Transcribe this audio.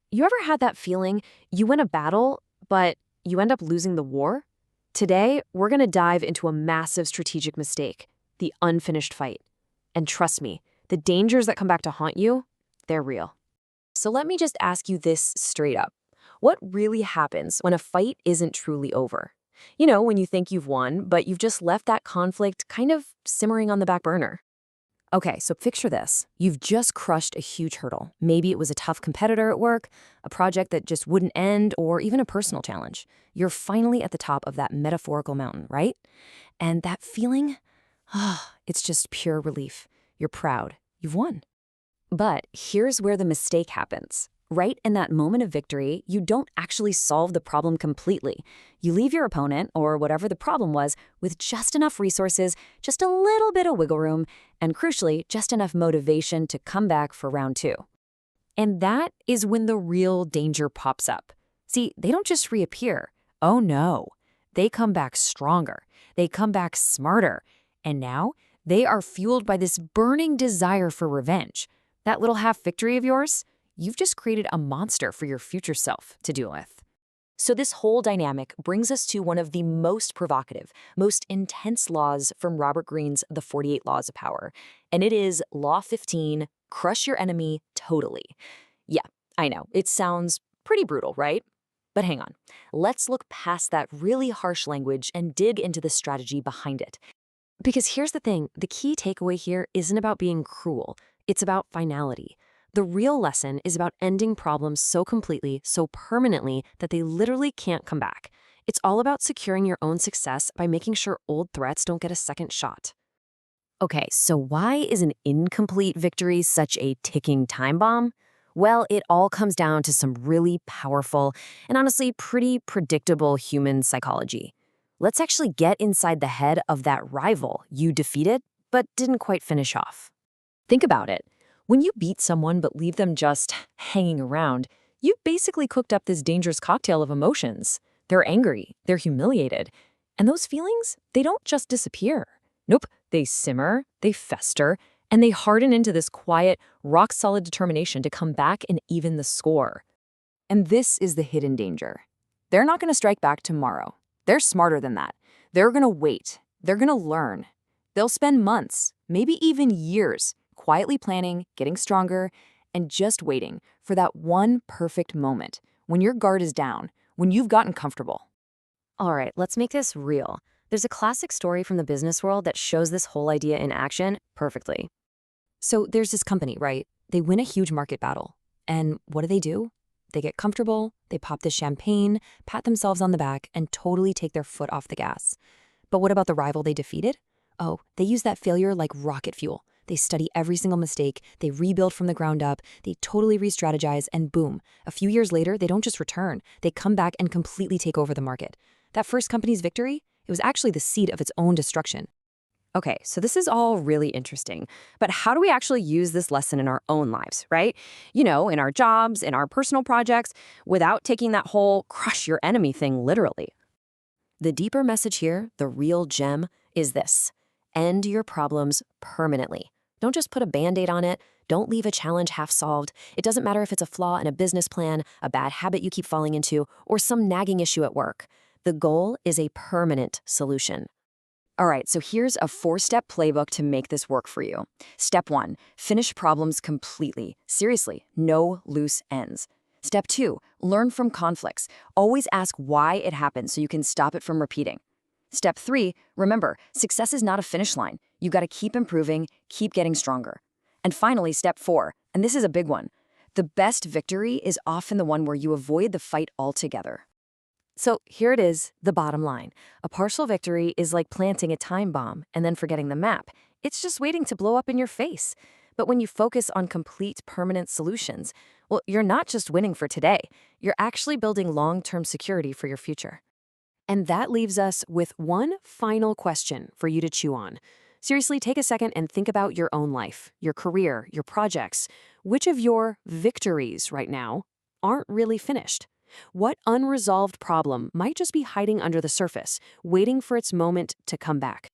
You ever had that feeling you win a battle, but you end up losing the war? Today, we're going to dive into a massive strategic mistake, the unfinished fight. And trust me, the dangers that come back to haunt you, they're real. So let me just ask you this straight up. What really happens when a fight isn't truly over? When you think you've won, but you've just left that conflict kind of simmering on the back burner. Okay, so picture this. You've just crushed a huge hurdle. Maybe it was a tough competitor at work, a project that just wouldn't end, or even a personal challenge. You're finally at the top of that metaphorical mountain, right? And that feeling, it's just pure relief. You're proud. You've won. But here's where the mistake happens. Right in that moment of victory, you don't actually solve the problem completely. You leave your opponent, or whatever the problem was, with just enough resources, just a little bit of wiggle room, and crucially, just enough motivation to come back for round two. And that is when the real danger pops up. See, they don't just reappear. Oh no. They come back stronger. They come back smarter. And now, they are fueled by this burning desire for revenge. That little half victory of yours? You've just created a monster for your future self to deal with. So this whole dynamic brings us to one of the most provocative, most intense laws from Robert Greene's The 48 Laws of Power. And it is Law 15, crush your enemy totally. Yeah, I know, it sounds pretty brutal, right? But hang on, let's look past that really harsh language and dig into the strategy behind it. Because here's the thing, the key takeaway here isn't about being cruel, it's about finality. The real lesson is about ending problems so completely, so permanently, that they literally can't come back. It's all about securing your own success by making sure old threats don't get a second shot. Okay, so why is an incomplete victory such a ticking time bomb? Well, it all comes down to some really powerful and honestly pretty predictable human psychology. Let's actually get inside the head of that rival you defeated but didn't quite finish off. Think about it. When you beat someone but leave them just hanging around, you've basically cooked up this dangerous cocktail of emotions. They're angry, they're humiliated, and those feelings, they don't just disappear. Nope, they simmer, they fester, and they harden into this quiet, rock-solid determination to come back and even the score. And this is the hidden danger. They're not going to strike back tomorrow. They're smarter than that. They're going to wait. They're going to learn. They'll spend months, maybe even years, quietly planning, getting stronger, and just waiting for that one perfect moment when your guard is down, when you've gotten comfortable. All right, let's make this real. There's a classic story from the business world that shows this whole idea in action perfectly. So there's this company, right? They win a huge market battle. And what do? They get comfortable, they pop the champagne, pat themselves on the back, and totally take their foot off the gas. But what about the rival they defeated? Oh, they use that failure like rocket fuel. They study every single mistake, they rebuild from the ground up, they totally re-strategize, and boom, a few years later, they don't just return, they come back and completely take over the market. That first company's victory, it was actually the seed of its own destruction. Okay, so this is all really interesting, but how do we actually use this lesson in our own lives, right? In our jobs, in our personal projects, without taking that whole crush your enemy thing literally. The deeper message here, the real gem, is this. End your problems permanently. Don't just put a Band-Aid on it. Don't leave a challenge half-solved. It doesn't matter if it's a flaw in a business plan, a bad habit you keep falling into, or some nagging issue at work. The goal is a permanent solution. All right, so here's a 4-step playbook to make this work for you. Step 1, finish problems completely. Seriously, no loose ends. Step 2, learn from conflicts. Always ask why it happened so you can stop it from repeating. Step 3, remember, success is not a finish line. You've got to keep improving, keep getting stronger. And finally, step 4, and this is a big one. The best victory is often the one where you avoid the fight altogether. So here it is, the bottom line. A partial victory is like planting a time bomb and then forgetting the map. It's just waiting to blow up in your face. But when you focus on complete permanent solutions, well, you're not just winning for today. You're actually building long-term security for your future. And that leaves us with one final question for you to chew on. Seriously, take a second and think about your own life, your career, your projects. Which of your victories right now aren't really finished? What unresolved problem might just be hiding under the surface, waiting for its moment to come back?